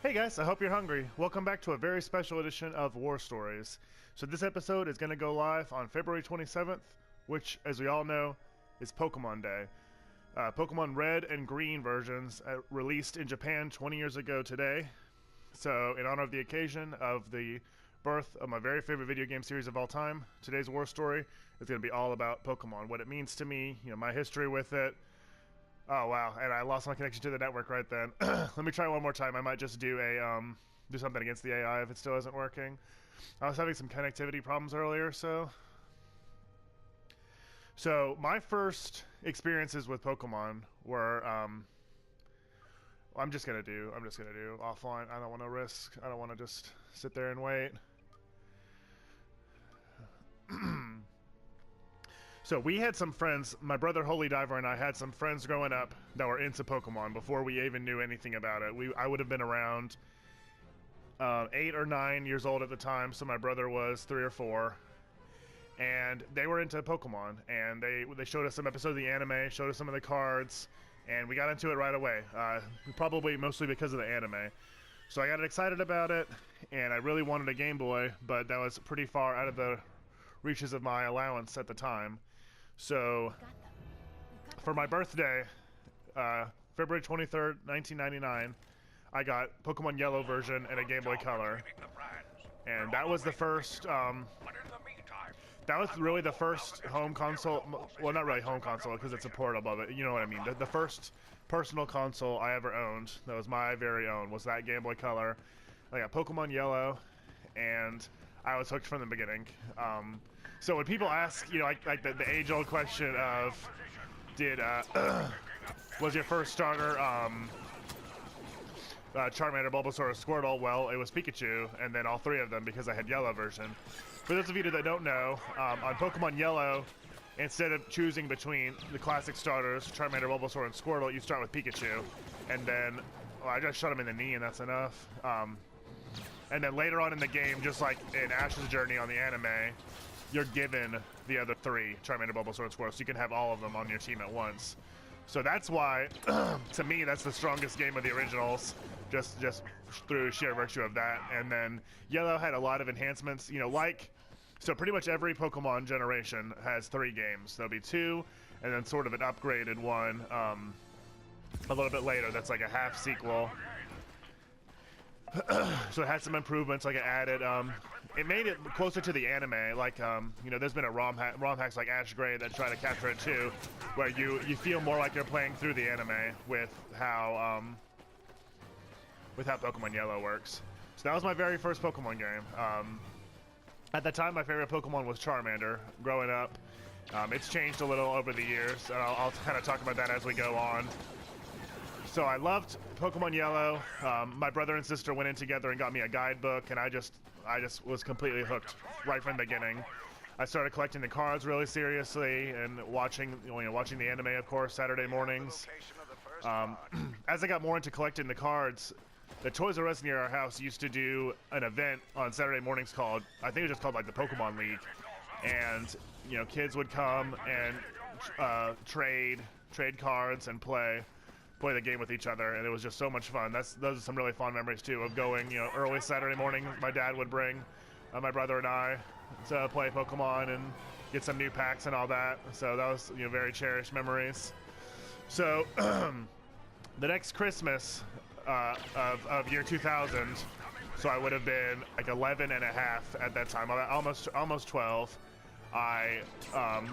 Hey guys, I hope you're hungry. Welcome back to a very special edition of War Stories. So this episode is going to go live on February 27th, which, as we all know, is Pokemon Day. Pokemon Red and Green versions released in Japan 20 years ago today. So in honor of the occasion of the birth of my very favorite video game series of all time, today's War Story is going to be all about Pokemon, what it means to me, my history with it. Oh wow, and I lost my connection to the network right then. Let me try one more time. I might just do do something against the AI if it still isn't working. I was having some connectivity problems earlier, so my first experiences with Pokemon were I'm just gonna do offline. I don't want to risk. I don't want to just sit there and wait. So we had some friends, my brother Holy Diver and I had some friends growing up that were into Pokemon before we even knew anything about it. I would have been around 8 or 9 years old at the time, so my brother was 3 or 4. And they were into Pokemon, and they showed us some episodes of the anime, showed us some of the cards, and we got into it right away, probably mostly because of the anime. So I got excited about it, and I really wanted a Game Boy, but that was pretty far out of the reaches of my allowance at the time. So, for my birthday, February 23rd, 1999, I got Pokemon Yellow version and a Game Boy Color. And that was the first, that was really the first home console, well not really home console because it's a port above it, you know what I mean. The first personal console I ever owned, that was my very own, was that Game Boy Color. I got Pokemon Yellow, and I was hooked from the beginning. So when people ask, like the age-old question of, was your first starter Charmander, Bulbasaur, or Squirtle? Well, it was Pikachu, and then all 3 of them because I had Yellow version. For those of you that don't know, on Pokemon Yellow, instead of choosing between the classic starters, Charmander, Bulbasaur, and Squirtle, you start with Pikachu, and then, I just shot him in the knee, and that's enough. And then later on in the game, just like in Ash's journey on the anime, you're given the other 3, Charmander, Bulbasaur, and Squirtle, so you can have all of them on your team at once. So that's why, to me, that's the strongest game of the originals, just through sheer virtue of that. And then Yellow had a lot of enhancements, so pretty much every Pokemon generation has 3 games. There'll be 2, and then sort of an upgraded one a little bit later that's like a half sequel. So it had some improvements, like it added, it made it closer to the anime, like, there's been a ROM hacks like Ash Gray that try to capture it too, where you feel more like you're playing through the anime with how Pokemon Yellow works. So that was my very first Pokemon game. At the time, my favorite Pokemon was Charmander, growing up. It's changed a little over the years, and I'll kind of talk about that as we go on. So I loved Pokemon Yellow. My brother and sister went in together and got me a guidebook, and I just was completely hooked right from the beginning. I started collecting the cards really seriously and watching the anime, of course, Saturday mornings. As I got more into collecting the cards, the Toys R Us near our house used to do an event on Saturday mornings called, I think it was just called like the Pokemon League, and kids would come and trade cards and play the game with each other, and it was just so much fun. Those are some really fond memories too of going, early Saturday morning. My dad would bring my brother and I to play Pokemon and get some new packs and all that. So that was very cherished memories. So the next Christmas of year 2000, so I would have been like 11 and a half at that time, almost 12. I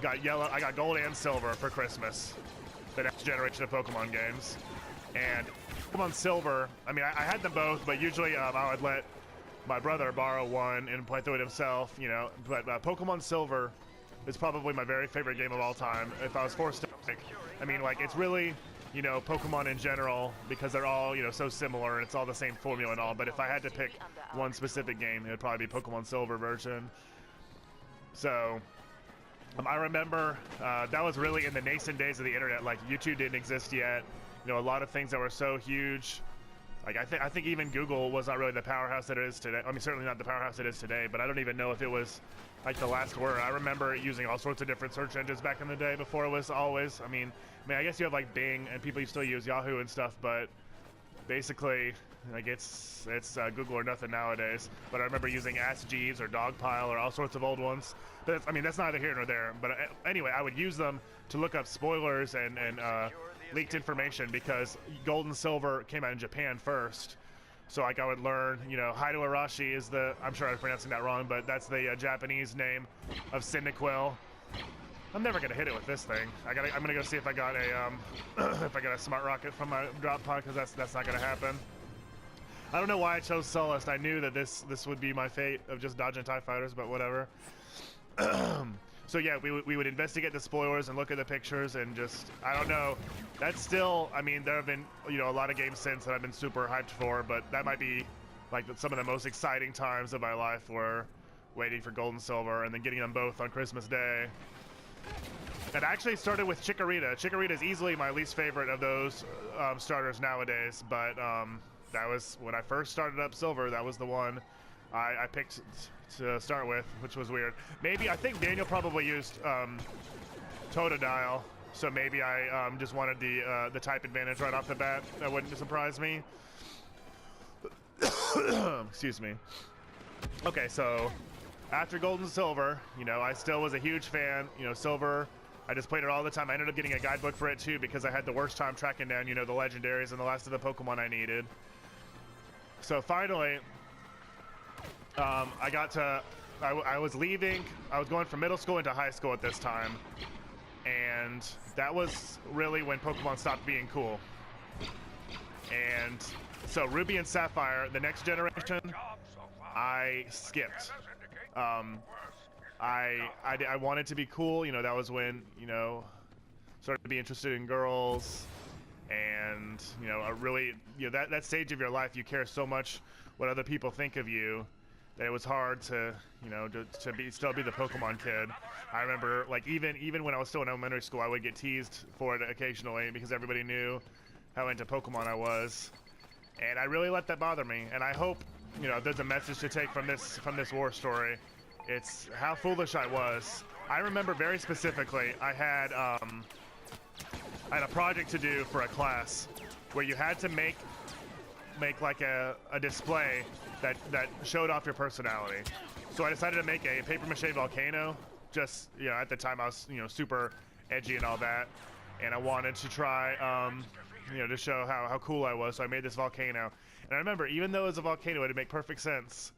got Gold and Silver for Christmas. The next generation of Pokemon games. And Pokemon Silver, I had them both, but usually I would let my brother borrow one and play through it himself, but Pokemon Silver is probably my very favorite game of all time. If I was forced to pick, it's really, Pokemon in general, because they're all, so similar, and it's all the same formula and all, but if I had to pick one specific game, it would probably be Pokemon Silver version. So I remember that was really in the nascent days of the internet. Like, YouTube didn't exist yet. A lot of things that were so huge. Like, I think even Google was not really the powerhouse that it is today. Certainly not the powerhouse it is today, but I don't even know if it was like the last word. I remember using all sorts of different search engines back in the day before it was always, I guess you have like Bing and people still use Yahoo and stuff, but basically Like it's Google or nothing nowadays. But I remember using Ask Jeeves or Dogpile or all sorts of old ones. But I mean, that's neither here nor there. But anyway, I would use them to look up spoilers and leaked information because Gold and Silver came out in Japan first. So like I would learn, you know, Haido Arashi is the, I'm sure I'm pronouncing that wrong, but that's the Japanese name of Cyndaquil. I'm never gonna hit it with this thing. I'm gonna go see if I got a if I got a smart rocket from my drop pod, because that's not gonna happen. I don't know why I chose Sullust. I knew that this would be my fate of just dodging TIE fighters, but whatever. So yeah, we would investigate the spoilers and look at the pictures and just, I don't know. That's still, I mean, there have been, you know, a lot of games since that I've been super hyped for, but that might be like some of the most exciting times of my life were waiting for Gold and Silver and then getting them both on Christmas Day. It actually started with Chikorita. Chikorita is easily my least favorite of those starters nowadays, but that was when I first started up Silver. That was the one I picked to start with, which was weird. Maybe, I think Daniel probably used Totodile, so maybe I just wanted the type advantage right off the bat. That wouldn't surprise me. Excuse me. Okay, so after Gold and Silver, you know, I still was a huge fan. You know, Silver, I just played it all the time. I ended up getting a guidebook for it too because I had the worst time tracking down, you know, the legendaries and the last of the Pokemon I needed. So finally, I got to, I was leaving, I was going from middle school into high school at this time, and that was really when Pokemon stopped being cool. And so Ruby and Sapphire, the next generation, I skipped. I wanted to be cool, you know, that was when, you know, started to be interested in girls, and, you know, really, you know, that stage of your life, you care so much what other people think of you, that it was hard to, you know, to still be the Pokemon kid. I remember, like, even when I was still in elementary school, I would get teased for it occasionally because everybody knew how into Pokemon I was, and I really let that bother me. And I hope, you know, there's a message to take from this war story. It's how foolish I was. I remember very specifically, I had a project to do for a class where you had to make like a display that showed off your personality. So I decided to make a paper mache volcano. Just, you know, at the time I was, you know, super edgy and all that, and I wanted to try, you know, to show how cool I was. So I made this volcano, and I remember, even though it was a volcano, it would make perfect sense.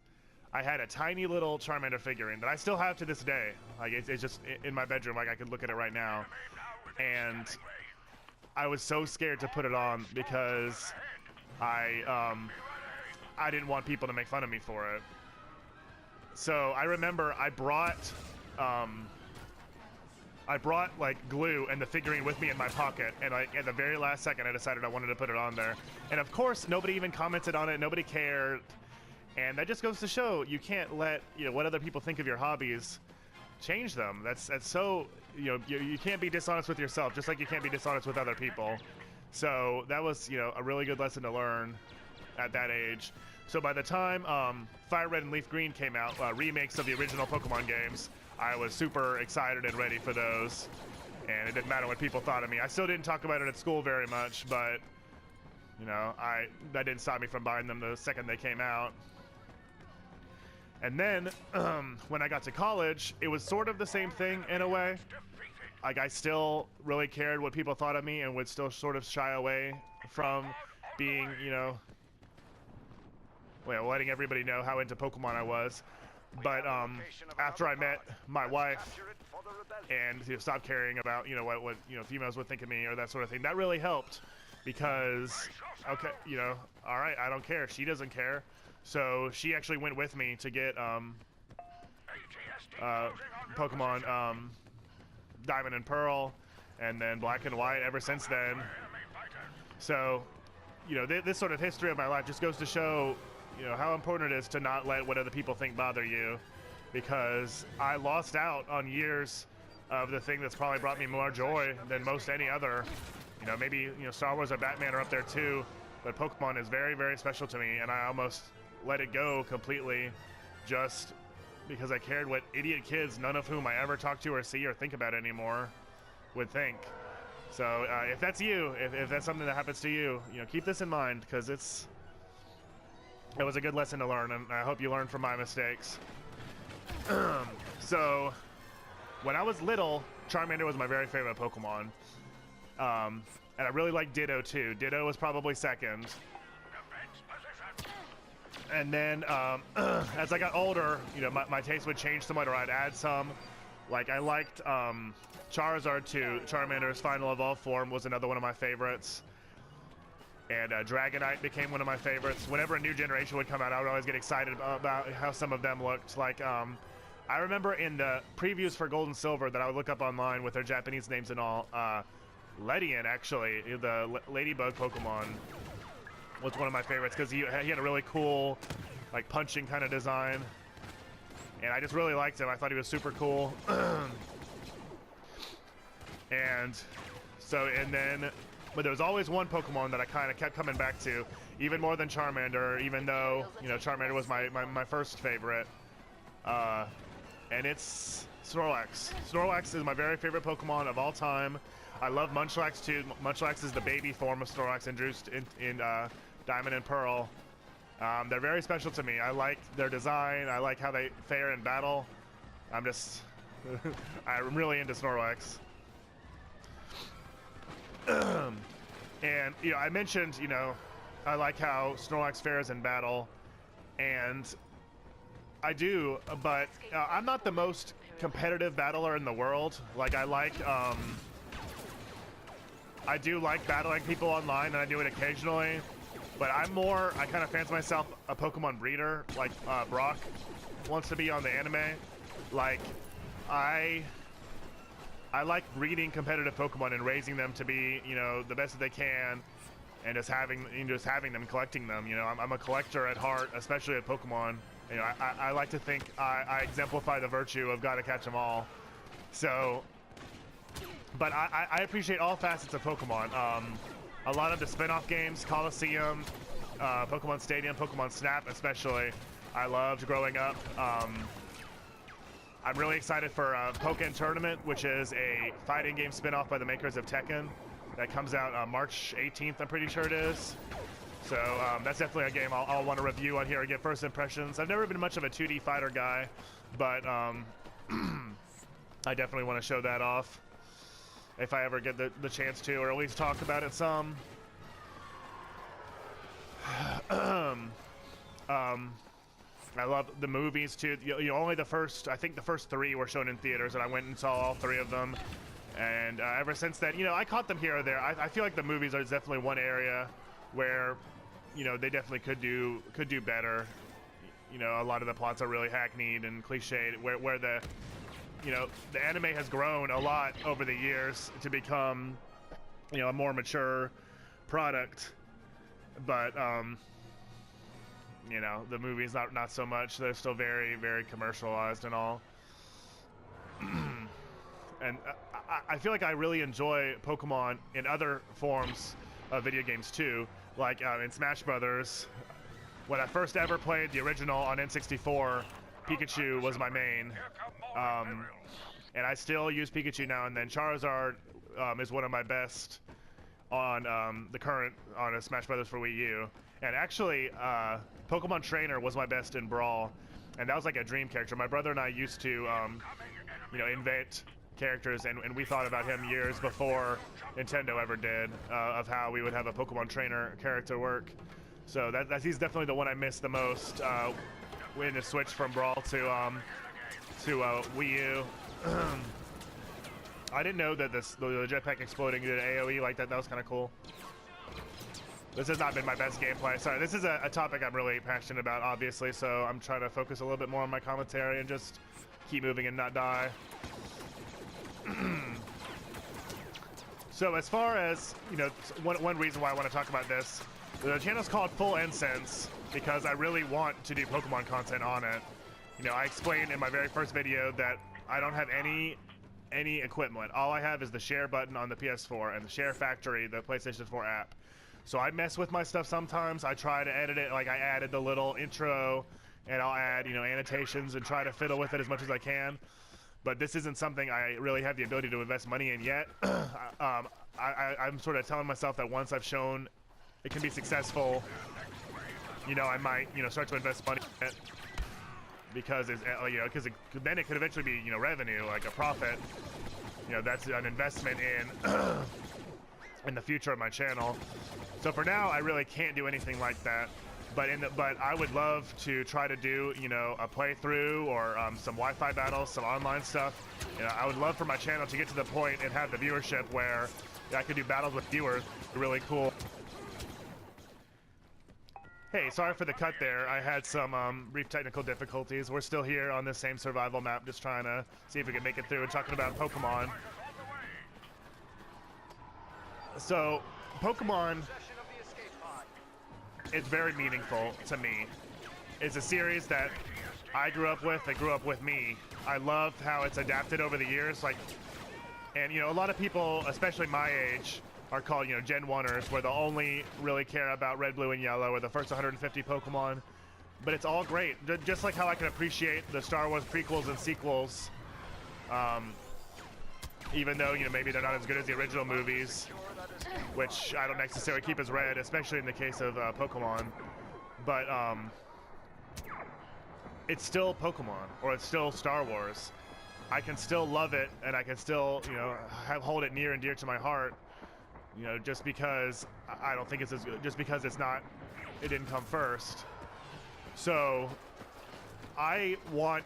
I had a tiny little Charmander figurine that I still have to this day. Like it's just in my bedroom. Like I could look at it right now, and I was so scared to put it on because I didn't want people to make fun of me for it. So I remember I brought like glue and the figurine with me in my pocket, and like at the very last second I decided I wanted to put it on there. And of course nobody even commented on it, nobody cared. And that just goes to show you can't let, you know, what other people think of your hobbies change them. That's so, you know, you can't be dishonest with yourself, just like you can't be dishonest with other people. So that was, you know, a really good lesson to learn at that age. So by the time Fire Red and Leaf Green came out, remakes of the original Pokemon games, I was super excited and ready for those. And it didn't matter what people thought of me. I still didn't talk about it at school very much, but, you know, that didn't stop me from buying them the second they came out. And then, when I got to college, it was sort of the same thing in a way. Like, I still really cared what people thought of me and would still sort of shy away from being, you know, well, letting everybody know how into Pokemon I was. But after I met my wife and, you know, stopped caring about, you know, what you know, females would think of me or that sort of thing, that really helped because, okay, you know, all right, I don't care. She doesn't care. So she actually went with me to get Pokemon Diamond and Pearl, and then Black and White ever since then. So, you know, this sort of history of my life just goes to show, you know, how important it is to not let what other people think bother you, because I lost out on years of the thing that's probably brought me more joy than most any other. You know, maybe, you know, Star Wars or Batman are up there too, but Pokemon is very, very special to me, and I almost let it go completely just because I cared what idiot kids, none of whom I ever talk to or see or think about anymore, would think. So if that's you, if that's something that happens to you, you know, keep this in mind, because it's It was a good lesson to learn, and I hope you learned from my mistakes. So, when I was little, Charmander was my very favorite Pokemon. And I really liked Ditto too. Ditto was probably second. And then as I got older, you know, my taste would change somewhat, or I'd add some. Like I liked Charizard too. Charmander's final evolved form was another one of my favorites. And Dragonite became one of my favorites. Whenever a new generation would come out, I would always get excited about how some of them looked. Like I remember in the previews for Gold and Silver that I would look up online with their Japanese names and all. Ledian, actually, the Ladybug Pokemon, was one of my favorites because he had a really cool, like, punching kind of design. And I just really liked him. I thought he was super cool. And so, but there was always one Pokemon that I kind of kept coming back to, even more than Charmander, even though, you know, Charmander was my first favorite. And it's Snorlax. Snorlax is my very favorite Pokemon of all time. I love Munchlax too. Munchlax is the baby form of Snorlax introduced in Diamond and Pearl. They're very special to me. I like their design. I like how they fare in battle. I'm really into Snorlax. And, you know, I mentioned, you know, I like how Snorlax fares in battle. And I do, but I'm not the most competitive battler in the world. Like, I do like battling people online, and I do it occasionally, but I kind of fancy myself a Pokemon breeder, like Brock wants to be on the anime. Like, I like breeding competitive Pokemon and raising them to be, you know, the best that they can, and just having them, collecting them. You know, I'm a collector at heart, especially at Pokemon. You know, I like to think I exemplify the virtue of gotta catch them all. So. But I appreciate all facets of Pokemon. A lot of the spin-off games, Coliseum, Pokemon Stadium, Pokemon Snap especially, I loved growing up. I'm really excited for Pokken Tournament, which is a fighting game spin-off by the makers of Tekken. That comes out March 18th, I'm pretty sure it is. So that's definitely a game I'll want to review on here and get first impressions. I've never been much of a 2D fighter guy, but I definitely want to show that off if I ever get the chance to, or at least talk about it some. I love the movies too. You know, only I think the first 3 were shown in theaters, and I went and saw all 3 of them. And ever since then, you know, I caught them here or there. I feel like the movies are definitely one area where, you know, they definitely could do better. You know, a lot of the plots are really hackneyed and cliched, where the, you know, the anime has grown a lot over the years to become, you know, a more mature product. But you know, the movies not so much. They're still very, very commercialized and all. And I feel like I really enjoy Pokemon in other forms of video games too. Like in Smash Brothers, when I first ever played the original on N64, Pikachu was my main. And I still use Pikachu now and then. Charizard is one of my best on the current on a Smash Brothers for Wii U. And actually, Pokemon Trainer was my best in Brawl, and that was like a dream character. My brother and I used to, you know, invent characters, and we thought about him years before Nintendo ever did, of how we would have a Pokemon Trainer character work. So he's definitely the one I miss the most. When to switch from Brawl to Wii U. I didn't know that the jetpack exploding did AoE like that. That was kind of cool. This has not been my best gameplay. Sorry, this is a topic I'm really passionate about, obviously, so I'm trying to focus a little bit more on my commentary and just keep moving and not die. So as far as, you know, one reason why I want to talk about this, the channel's called Full Incense because I really want to do Pokemon content on it. You know, I explained in my very first video that I don't have any equipment. All I have is the share button on the PS4 and the Share Factory, the PlayStation 4 app. So I mess with my stuff sometimes. I try to edit it, like I added the little intro, and I'll add, you know, annotations and try to fiddle with it as much as I can. But this isn't something I really have the ability to invest money in yet. I'm sort of telling myself that once I've shown it can be successful, you know, I might, you know, start to invest money in it because it's, you know, because then it could eventually be, you know, revenue, like a profit. You know, that's an investment in the future of my channel. So for now, I really can't do anything like that. But I would love to try to do, you know, a playthrough or some Wi-Fi battles, some online stuff. You know, I would love for my channel to get to the point and have the viewership where I could do battles with viewers. Really cool. Hey, sorry for the cut there. I had some brief technical difficulties. We're still here on the same survival map, just trying to see if we can make it through. We're talking about Pokemon. So, Pokemon is very meaningful to me. It's a series that I grew up with, that grew up with me. I loved how it's adapted over the years. Like, and you know, a lot of people, especially my age, are called, you know, Gen 1ers, where they'll only really care about Red, Blue, and Yellow, or the first 150 Pokemon. But it's all great. Just like how I can appreciate the Star Wars prequels and sequels, even though, you know, maybe they're not as good as the original movies, which I don't necessarily keep as read, especially in the case of Pokemon. But it's still Pokemon, or it's still Star Wars. I can still love it, and I can still, you know, hold it near and dear to my heart. You know, just because I don't think it's as good, just because it didn't come first. So I want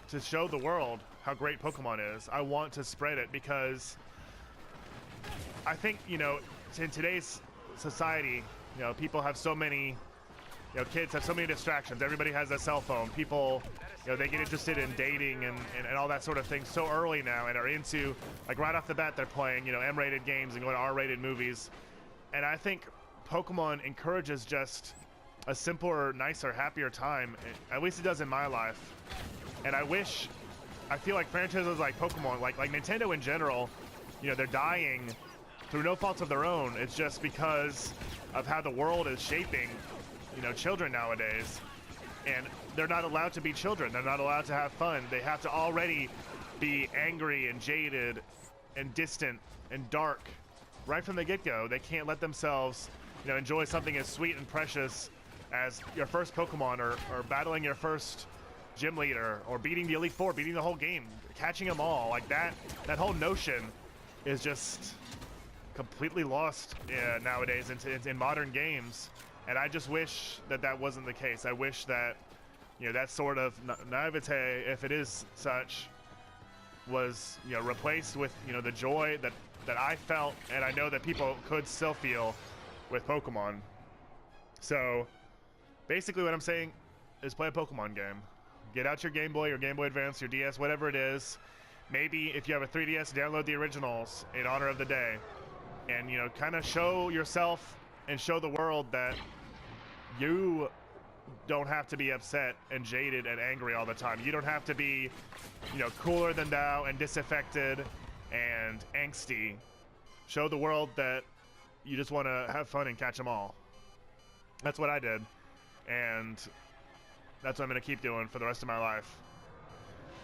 to show the world how great Pokemon is. I want to spread it because I think, you know, in today's society, you know, people have so many, you know, kids have so many distractions. Everybody has a cell phone. People, you know, they get interested in dating and all that sort of thing so early now, and are into, like, right off the bat, they're playing, you know, M-rated games and going to R-rated movies. And I think Pokemon encourages just a simpler, nicer, happier time. At least it does in my life. And I feel like franchises like Pokemon, like Nintendo in general, you know, they're dying through no faults of their own. It's just because of how the world is shaping, you know, children nowadays. And they're not allowed to be children. They're not allowed to have fun. They have to already be angry and jaded and distant and dark right from the get-go. They can't let themselves, you know, enjoy something as sweet and precious as your first Pokemon, or battling your first gym leader, or beating the Elite Four, beating the whole game, catching them all. Like that whole notion is just completely lost nowadays in modern games. And I just wish that wasn't the case. I wish that, you know, that sort of naivete, if it is such, was, you know, replaced with, you know, the joy that I felt, and I know that people could still feel with Pokemon. So basically what I'm saying is play a Pokemon game. Get out your Game Boy, your Game Boy Advance, your DS, whatever it is. Maybe if you have a 3DS, download the originals in honor of the day. And, you know, kind of show yourself and show the world that you don't have to be upset and jaded and angry all the time. You don't have to be, you know, cooler than thou and disaffected and angsty. Show the world that you just want to have fun and catch them all. That's what I did. And that's what I'm going to keep doing for the rest of my life.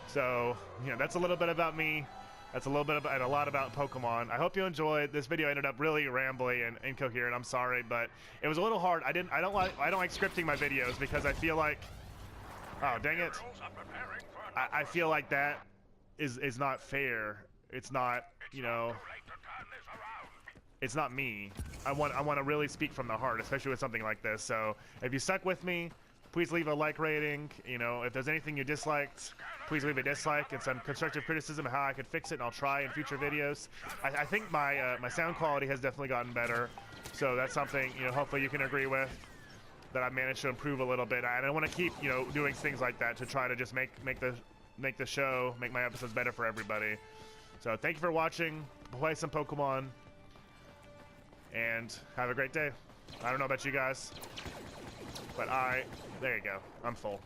So, you know, that's a little bit about me. That's a little bit about, and a lot about Pokemon. I hope you enjoyed. This video ended up really rambly and incoherent. I'm sorry, but it was a little hard. I don't like scripting my videos because I feel like, oh dang it, I feel like that is not fair. It's not, you know, it's not me. I want to really speak from the heart, especially with something like this. So if you stuck with me, please leave a like rating. You know, if there's anything you disliked, please leave a dislike and some constructive criticism of how I could fix it, and I'll try in future videos. I think my my sound quality has definitely gotten better, so that's something, you know, hopefully you can agree with, that I've managed to improve a little bit. And I want to keep, you know, doing things like that to try to just make the show, make my episodes better for everybody. So thank you for watching. Play some Pokemon, and have a great day. I don't know about you guys, but there you go. I'm full.